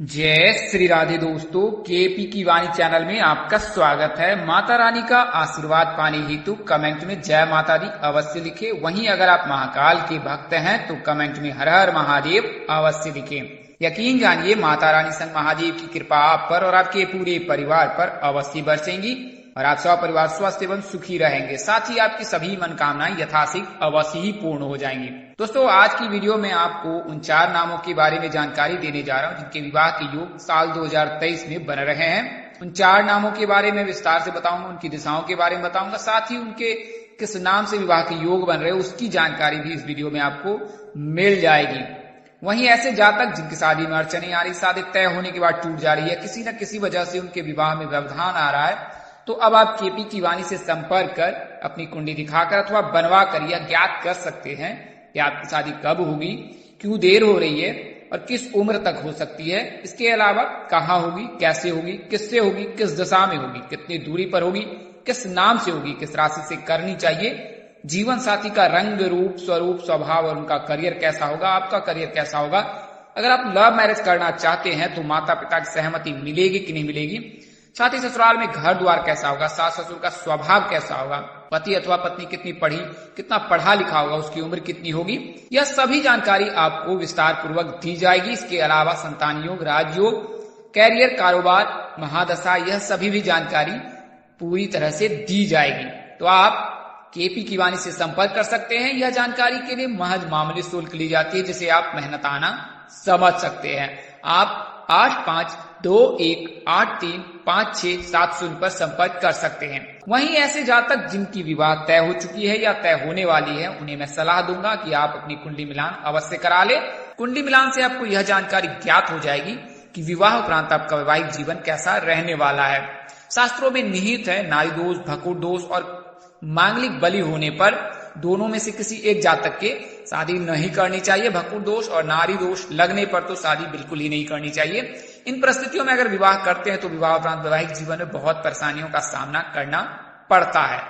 जय श्री राधे दोस्तों, केपी की वाणी चैनल में आपका स्वागत है। माता रानी का आशीर्वाद पाने हेतु कमेंट में जय माता दी अवश्य लिखे। वहीं अगर आप महाकाल के भक्त हैं तो कमेंट में हर हर महादेव अवश्य लिखे। यकीन जानिए माता रानी संग महादेव की कृपा आप पर और आपके पूरे परिवार पर अवश्य बरसेंगी और आप सब परिवार स्वस्थ एवं सुखी रहेंगे। साथ ही आपकी सभी मनोकामनाएं यथाशीघ्र अवश्य ही पूर्ण हो जाएंगी। दोस्तों, आज की वीडियो में आपको उन 4 नामों के बारे में जानकारी देने जा रहा हूं जिनके विवाह के योग साल 2023 में बन रहे हैं। उन 4 नामों के बारे में विस्तार से बताऊंगा, उनकी दिशाओं के बारे में बताऊंगा, साथ ही उनके किस नाम से विवाह के योग बन रहे हैं उसकी जानकारी भी इस वीडियो में आपको मिल जाएगी। वहीं ऐसे जातक जिनकी शादी में अड़चन नहीं आ रही, शादी तय होने के बाद टूट जा रही है, किसी न किसी वजह से उनके विवाह में व्यवधान आ रहा है, तो अब आप केपी की वाणी से संपर्क कर अपनी कुंडली दिखाकर अथवा बनवा कर यह ज्ञात कर सकते हैं कि आपकी शादी कब होगी, क्यों देर हो रही है और किस उम्र तक हो सकती है। इसके अलावा कहाँ होगी, कैसे होगी, किससे होगी, किस दशा में होगी, कितनी दूरी पर होगी, किस नाम से होगी, किस राशि से करनी चाहिए, जीवन साथी का रंग रूप स्वरूप स्वभाव और उनका करियर कैसा होगा, आपका करियर कैसा होगा। अगर आप लव मैरिज करना चाहते हैं तो माता पिता की सहमति मिलेगी कि नहीं मिलेगी, साथ ही ससुराल में घर द्वार कैसा होगा, सास ससुर का स्वभाव कैसा होगा, पति अथवा पत्नी कितनी पढ़ी कितना पढ़ा लिखा होगा, उसकी उम्र कितनी होगी, यह सभी जानकारी आपको विस्तार पूर्वक दी जाएगी। इसके अलावा संतान योग, राजयोग, कैरियर, कारोबार, महादशा, यह सभी भी जानकारी पूरी तरह से दी जाएगी। तो आप केपी की वाणी से संपर्क कर सकते हैं। यह जानकारी के लिए महज मामूली शुल्क ली जाती है जिसे आप मेहनताना समझ सकते हैं। आप 8521835670 पर संपर्क कर सकते हैं। वहीं ऐसे जातक जिनकी विवाह तय हो चुकी है या तय होने वाली है, उन्हें मैं सलाह दूंगा कि आप अपनी कुंडली मिलान अवश्य करा ले। कुंडली मिलान से आपको यह जानकारी ज्ञात हो जाएगी कि विवाह उपरांत आपका वैवाहिक जीवन कैसा रहने वाला है। शास्त्रों में निहित है नारी दोष, भकुर दोष और मांगलिक बलि होने पर दोनों में से किसी एक जातक के शादी नहीं करनी चाहिए। भकुर दोष और नारी दोष लगने पर तो शादी बिल्कुल ही नहीं करनी चाहिए। इन परिस्थितियों में अगर विवाह करते हैं तो विवाह उपरांत वैवाहिक जीवन में बहुत परेशानियों का सामना करना पड़ता है।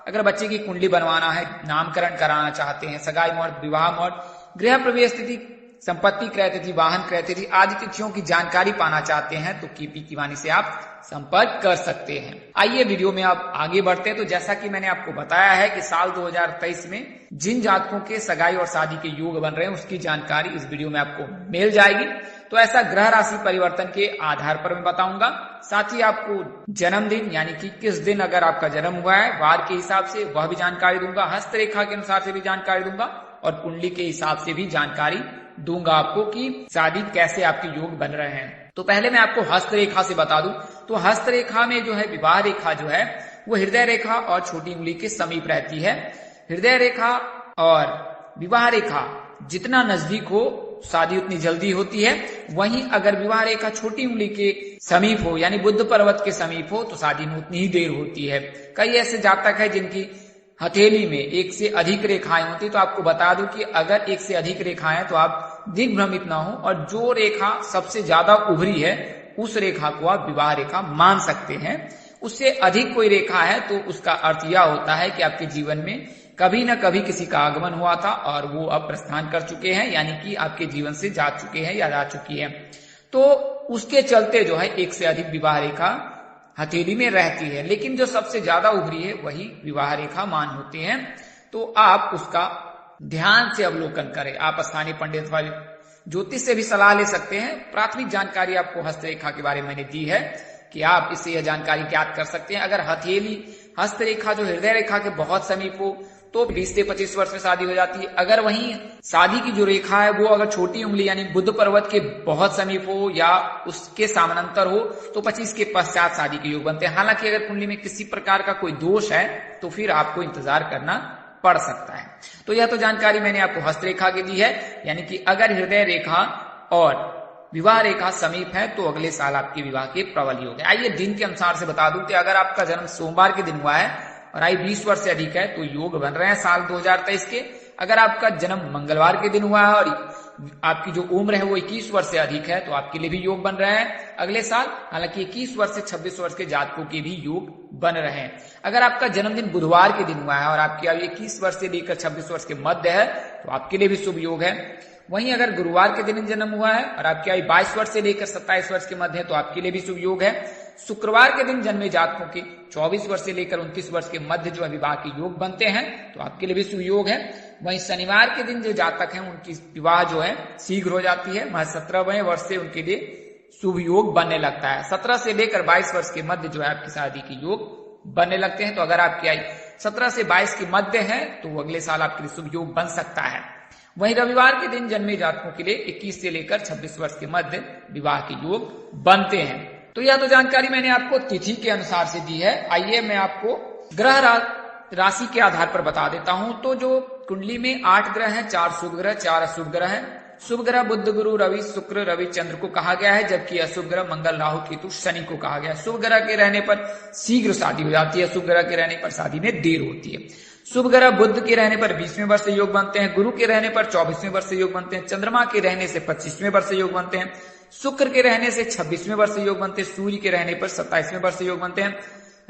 अगर बच्चे की कुंडली बनवाना है, नामकरण कराना चाहते हैं, सगाई मुहूर्त, विवाह मुहूर्त, गृह प्रवेश तिथि, संपत्ति क्रय तिथि, वाहन क्रय तिथि आदि तिथियों की जानकारी पाना चाहते हैं तो केपी की वाणी से आप संपर्क कर सकते हैं। आइए वीडियो में आप आगे बढ़ते हैं। तो जैसा कि मैंने आपको बताया है कि साल 2023 में जिन जातकों के सगाई और शादी के योग बन रहे हैं उसकी जानकारी इस वीडियो में आपको मिल जाएगी। तो ऐसा ग्रह राशि परिवर्तन के आधार पर मैं बताऊंगा, साथ ही आपको जन्मदिन यानी कि किस दिन अगर आपका जन्म हुआ है वार के हिसाब से वह भी जानकारी दूंगा, हस्तरेखा के अनुसार से भी जानकारी दूंगा और कुंडली के हिसाब से भी जानकारी दूंगा आपको कि शादी कैसे आपके योग बन रहे हैं। तो पहले मैं आपको हस्तरेखा से बता दूं तो हस्तरेखा में जो है विवाह रेखा जो है वो हृदय रेखा और छोटी उंगली के समीप रहती है। हृदय रेखा और विवाह रेखा जितना नजदीक हो शादी उतनी जल्दी होती है। वहीं अगर विवाह रेखा छोटी उंगली के समीप हो यानी बुध पर्वत के समीप हो तो शादी में उतनी ही देर होती है। कई ऐसे जातक है जिनकी हथेली में 1 से अधिक रेखाएं होती, तो आपको बता दूं कि अगर 1 से अधिक रेखाएं तो आप दिग्भ्रमित ना हो और जो रेखा सबसे ज्यादा उभरी है उस रेखा को आप विवाह रेखा मान सकते हैं। उससे अधिक कोई रेखा है तो उसका अर्थ यह होता है कि आपके जीवन में कभी न कभी किसी का आगमन हुआ था और वो अब प्रस्थान कर चुके हैं, यानी कि आपके जीवन से जा चुके हैं या जा चुकी है। तो उसके चलते जो है 1 से अधिक विवाह रेखा हथेली में रहती है, लेकिन जो सबसे ज्यादा उभरी है वही विवाह रेखा मान होते हैं। तो आप उसका ध्यान से अवलोकन करें। आप स्थानीय पंडित अथवा ज्योतिष से भी सलाह ले सकते हैं। प्राथमिक जानकारी आपको हस्तरेखा के बारे में मैंने दी है कि आप इससे यह जानकारी ज्ञात कर सकते हैं। अगर हथेली हस्तरेखा जो हृदय रेखा के बहुत समीप हो तो 20 से 25 वर्ष में शादी हो जाती है। अगर वहीं शादी की जो रेखा है वो अगर छोटी उंगली यानी बुध पर्वत के बहुत समीप हो या उसके समानांतर हो तो 25 के पश्चात शादी के योग बनते हैं। हालांकि अगर कुंडली में किसी प्रकार का कोई दोष है तो फिर आपको इंतजार करना पड़ सकता है। तो यह तो जानकारी मैंने आपको हस्तरेखा की दी है, यानी कि अगर हृदय रेखा और विवाह रेखा समीप है तो अगले साल आपके विवाह के प्रबल योग है। आइए दिन के अनुसार से बता दूं कि अगर आपका जन्म सोमवार के दिन हुआ है और आयु 20 वर्ष से अधिक है तो योग बन रहे हैं साल 2023 के। अगर आपका जन्म मंगलवार के दिन हुआ है और आपकी जो उम्र है वो 21 वर्ष से अधिक है तो आपके लिए भी योग बन रहे हैं अगले साल। हालांकि 21 वर्ष से 26 वर्ष के जातकों के भी योग बन रहे हैं। अगर आपका जन्मदिन बुधवार के दिन हुआ है और आपकी आयु 21 वर्ष से लेकर 26 वर्ष के मध्य है तो आपके लिए भी शुभ योग है। वहीं अगर गुरुवार के दिन जन्म हुआ है और आपकी आयु 22 वर्ष से लेकर 27 वर्ष के मध्य है तो आपके लिए भी शुभ योग है। शुक्रवार के दिन जन्मे जातकों के 24 वर्ष से लेकर 29 वर्ष के मध्य जो है विवाह के योग बनते हैं तो आपके लिए भी शुभ योग है। वहीं शनिवार के दिन जो जातक हैं उनकी विवाह जो है शीघ्र हो जाती है, महज 17वें वर्ष से उनके लिए शुभ योग बनने लगता है। 17 से लेकर 22 वर्ष के मध्य जो है आपकी शादी के योग बनने लगते हैं। तो अगर आपकी आयु 17 से 22 के मध्य है तो अगले साल आपके लिए शुभ योग बन सकता है। वहीं रविवार के दिन जन्मे जातकों के लिए 21 से लेकर 26 वर्ष के मध्य विवाह के योग बनते हैं। तो यह तो जानकारी मैंने आपको तिथि के अनुसार से दी है। आइए मैं आपको ग्रह राशि के आधार पर बता देता हूं। तो जो कुंडली में 8 ग्रह हैं, 4 शुभ ग्रह 4 अशुभ ग्रह हैं। शुभ ग्रह बुध गुरु रवि शुक्र रवि चंद्र को कहा गया है, जबकि अशुभ ग्रह मंगल राहु केतु शनि को कहा गया है। शुभ ग्रह के रहने पर शीघ्र शादी हो जाती है, शुभ ग्रह के रहने पर शादी में देर होती है। शुभ ग्रह बुध के रहने पर 20वें वर्ष से योग बनते हैं, गुरु के रहने पर 24वें वर्ष से योग बनते हैं, चंद्रमा के रहने से 25वें वर्ष से योग बनते हैं, शुक्र के रहने से 26वें वर्ष से योग बनते हैं, सूर्य के रहने पर 27वें वर्ष से योग बनते हैं,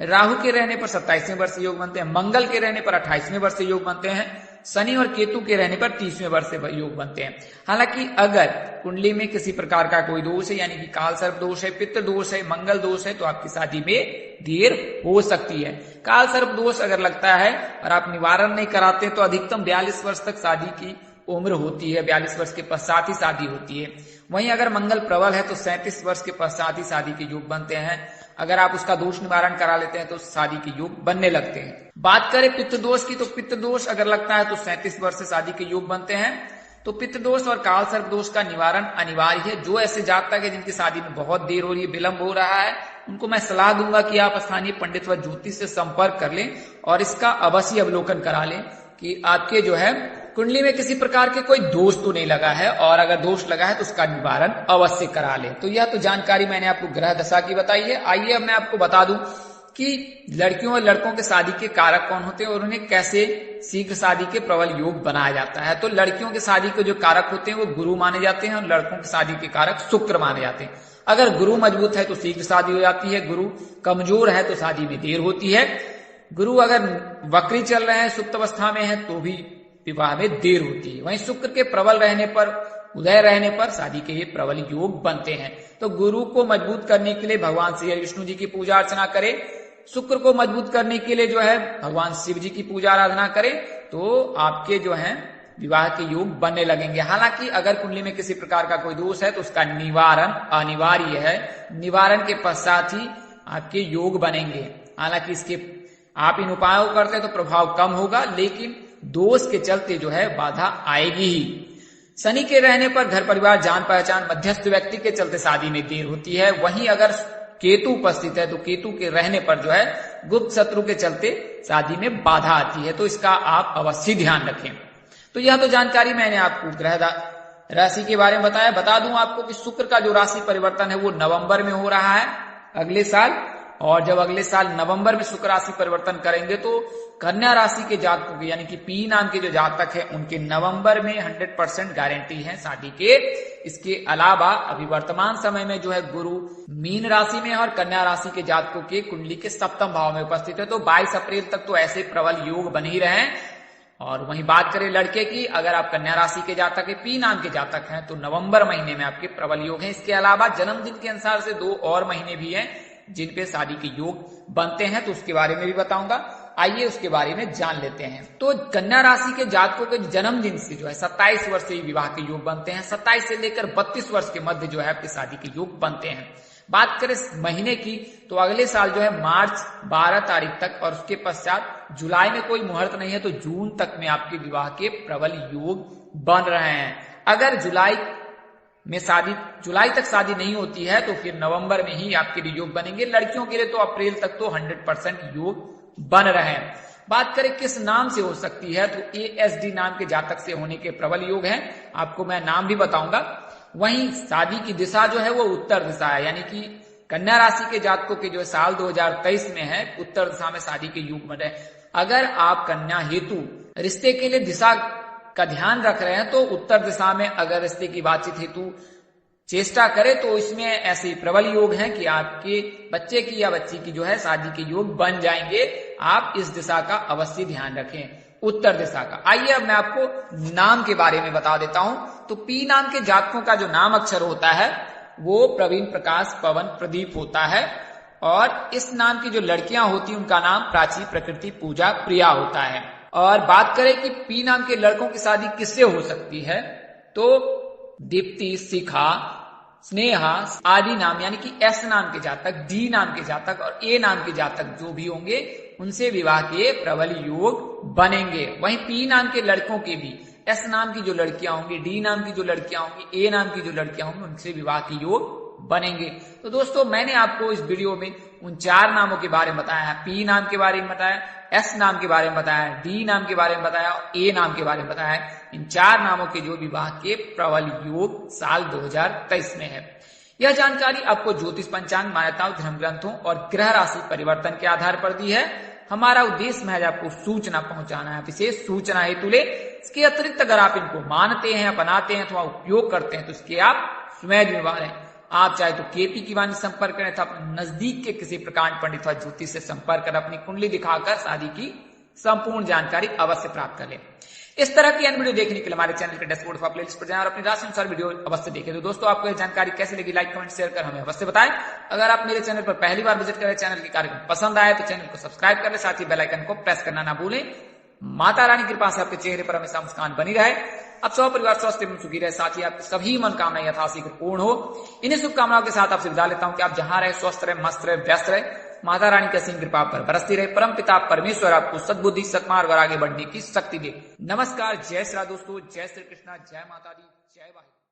राहु के रहने पर 27वें वर्ष से योग बनते हैं, मंगल के रहने पर 28वें वर्ष से योग बनते हैं, शनि और केतु के रहने पर 30वें वर्ष से योग बनते हैं। हालांकि अगर कुंडली में किसी प्रकार का कोई दोष है, यानी कि काल सर्प दोष है, पितृ दोष है, मंगल दोष है, तो आपकी शादी में देर हो सकती है। काल सर्प दोष अगर लगता है और आप निवारण नहीं कराते तो अधिकतम 42 वर्ष तक शादी की उम्र होती है, 42 वर्ष के पश्चात ही शादी होती है। वहीं अगर मंगल प्रबल है तो 37 वर्ष के पश्चात ही शादी के योग बनते हैं। अगर आप उसका दोष निवारण करा लेते हैं तो शादी के योग बनने लगते हैं। बात करें पितृ दोष की, तो पितृ दोष अगर लगता है तो 37 वर्ष से शादी के योग बनते हैं। तो पितृ दोष और काल सर्प दोष का निवारण अनिवार्य है। जो ऐसे जातक है जिनकी शादी में बहुत देर हो रही है, विलंब हो रहा है, उनको मैं सलाह दूंगा कि आप स्थानीय पंडित व ज्योतिष से संपर्क कर लें और इसका अवश्य अवलोकन करा लें कि आपके जो है कुंडली में किसी प्रकार के कोई दोष तो नहीं लगा है, और अगर दोष लगा है तो उसका निवारण अवश्य करा ले। तो यह तो जानकारी मैंने आपको ग्रह दशा की बताई है। आइए अब मैं आपको बता दूं कि लड़कियों और लड़कों के शादी के कारक कौन होते हैं और उन्हें कैसे शीघ्र शादी के प्रबल योग बनाया जाता है। तो लड़कियों के शादी के जो कारक होते हैं वो गुरु माने जाते हैं और लड़कों की शादी के कारक शुक्र माने जाते हैं। अगर गुरु मजबूत है तो शीघ्र शादी हो जाती है, गुरु कमजोर है तो शादी में देर होती है, गुरु अगर वक्री चल रहे हैं, सुप्त अवस्था में है तो भी विवाह में देर होती है। वहीं शुक्र के प्रबल रहने पर, उदय रहने पर शादी के ये प्रबल योग बनते हैं। तो गुरु को मजबूत करने के लिए भगवान श्री विष्णु जी की पूजा अर्चना करें, शुक्र को मजबूत करने के लिए जो है भगवान शिव जी की पूजा आराधना करें, तो आपके जो है विवाह के योग बनने लगेंगे। हालांकि अगर कुंडली में किसी प्रकार का कोई दोष है तो उसका निवारण अनिवार्य है, निवारण के पश्चात ही आपके योग बनेंगे। हालांकि इसके आप इन उपायों करते तो प्रभाव कम होगा, लेकिन दोष के चलते जो है बाधा आएगी ही। शनि के रहने पर घर परिवार जान पहचान मध्यस्थ व्यक्ति के चलते शादी में देर होती है। वहीं अगर केतु उपस्थित है तो केतु के रहने पर जो है गुप्त शत्रु के चलते शादी में बाधा आती है। तो इसका आप अवश्य ध्यान रखें। तो यह तो जानकारी मैंने आपको ग्रह राशि के बारे में बताया। बता दूं आपको कि शुक्र का जो राशि परिवर्तन है वो नवंबर में हो रहा है अगले साल, और जब अगले साल नवंबर में शुक्र राशि परिवर्तन करेंगे तो कन्या राशि के जातकों के, यानी कि पी नाम के जो जातक हैं उनके नवंबर में 100% गारंटी है शादी के। इसके अलावा अभी वर्तमान समय में जो है गुरु मीन राशि में है और कन्या राशि के जातकों के कुंडली के सप्तम भाव में उपस्थित है। तो 22 अप्रैल तक तो ऐसे प्रबल योग बन ही रहे हैं। और वहीं बात करें लड़के की, अगर आप कन्या राशि के जातक है, पी नाम के जातक हैं, तो नवंबर महीने में आपके प्रबल योग हैं। इसके अलावा जन्मदिन के अनुसार से 2 और महीने भी हैं जिन पे शादी के योग बनते हैं, तो उसके बारे में भी बताऊंगा। आइए उसके बारे में जान लेते हैं। तो कन्या राशि के जातकों के जन्मदिन से जो है 27 वर्ष से ही विवाह के योग बनते हैं। 27 से लेकर 32 वर्ष के मध्य जो है आपकी शादी के योग बनते हैं। बात करें महीने की, तो अगले साल जो है मार्च 12 तारीख तक और उसके पश्चात जुलाई में कोई मुहूर्त नहीं है तो जून तक में आपके विवाह के प्रबल योग बन रहे हैं। अगर जुलाई तक शादी नहीं होती है तो फिर नवंबर में ही आपके लिए योग बनेंगे। लड़कियों के लिए तो अप्रैल तक तो 100% योग बन रहे हैं। बात करें किस नाम से हो सकती है, तो ASD नाम के जातक से होने के प्रबल योग हैं। आपको मैं नाम भी बताऊंगा। वहीं शादी की दिशा जो है वो उत्तर दिशा है, यानी कि कन्या राशि के जातकों के जो साल 2023 में है उत्तर दिशा में शादी के योग बन रहे हैं। अगर आप कन्या हेतु रिश्ते के लिए दिशा का ध्यान रख रहे हैं तो उत्तर दिशा में अगर रिश्ते की बातचीत हेतु चेष्टा करें तो इसमें ऐसे प्रबल योग हैं कि आपके बच्चे की या बच्ची की जो है शादी के योग बन जाएंगे। आप इस दिशा का अवश्य ध्यान रखें। उत्तर दिशा का। आइए अब मैं आपको नाम के बारे में बता देता हूं। तो पी नाम के जातकों का जो नाम अक्षर होता है वो प्रवीण, प्रकाश, पवन, प्रदीप होता है। और इस नाम की जो लड़कियां होती हैं उनका नाम प्राची, प्रकृति, पूजा, प्रिया होता है। और बात करें कि पी नाम के लड़कों की शादी किससे हो सकती है, तो दीप्ति, शिखा, स्नेहा आदि नाम यानी कि एस नाम के जातक, डी नाम के जातक और ए नाम के जातक जो भी होंगे उनसे विवाह के प्रबल योग बनेंगे। वहीं पी नाम के लड़कों के भी एस नाम की जो लड़कियां होंगी, डी नाम की जो लड़कियां होंगी, ए नाम की जो लड़कियां होंगी उनसे विवाह के योग बनेंगे। तो दोस्तों मैंने आपको इस वीडियो में उन 4 नामों के बारे में बताया है। पी नाम के बारे में बताया, एस नाम के बारे में बताया, डी नाम के बारे में बताया और ए नाम के बारे में बताया है। इन 4 नामों के जो विवाह के प्रबल योग साल 2023 में है। यह जानकारी आपको ज्योतिष पंचांग, मान्यताओं, धर्म ग्रंथों और ग्रह राशि परिवर्तन के आधार पर दी है। हमारा उद्देश्य महज आपको सूचना पहुंचाना है, विशेष सूचना हेतु ले। इसके अतिरिक्त अगर आप इनको मानते हैं, अपनाते हैं अथवा उपयोग करते हैं तो इसके आप स्वयं जिम्मेदार हैं। आप चाहे तो केपी की वाणी संपर्क करें अथवा नजदीक के किसी प्रकांड पंडित अथवा ज्योतिष से संपर्क कर अपनी कुंडली दिखाकर शादी की संपूर्ण जानकारी अवश्य प्राप्त कर ले। इस तरह की अन्य वीडियो देखने के लिए हमारे चैनल के डैशबोर्ड पर प्लेलिस्ट पर जाएं और अपनी राशि अनुसार वीडियो अवश्य देखें। तो दोस्तों आपको यह जानकारी कैसे लगी, लाइक, कमेंट, शेयर कर हमें अवश्य बताएं। अगर आप मेरे चैनल पर पहली बार विजिट करें, चैनल के कार्यक्रम पसंद आए तो चैनल को सब्सक्राइब कर ले, साथ ही बेल आइकन को प्रेस करना ना भूलें। माता रानी की कृपा से आपके चेहरे पर हमेशा मुस्कान बनी रहे, आप सब परिवार स्वस्थ एवं सुखी रहे, साथ ही आपकी सभी मनोकामनाएं यथाशीघ्र पूर्ण हो। इन्हीं शुभकामनाओं के साथ आपसे विदा लेता हूं कि आप जहां रहे स्वस्थ रहे, मस्त रहे, व्यस्त रहे। माता रानी की असीम कृपा पर बरसती रहे। परम पिता परमेश्वर आपको सद्बुद्धि, सत्मार्ग और आगे बढ़ने की शक्ति दे। नमस्कार, जय श्री राम दोस्तों, जय श्री कृष्णा, जय माता दी, जय वाहिनी।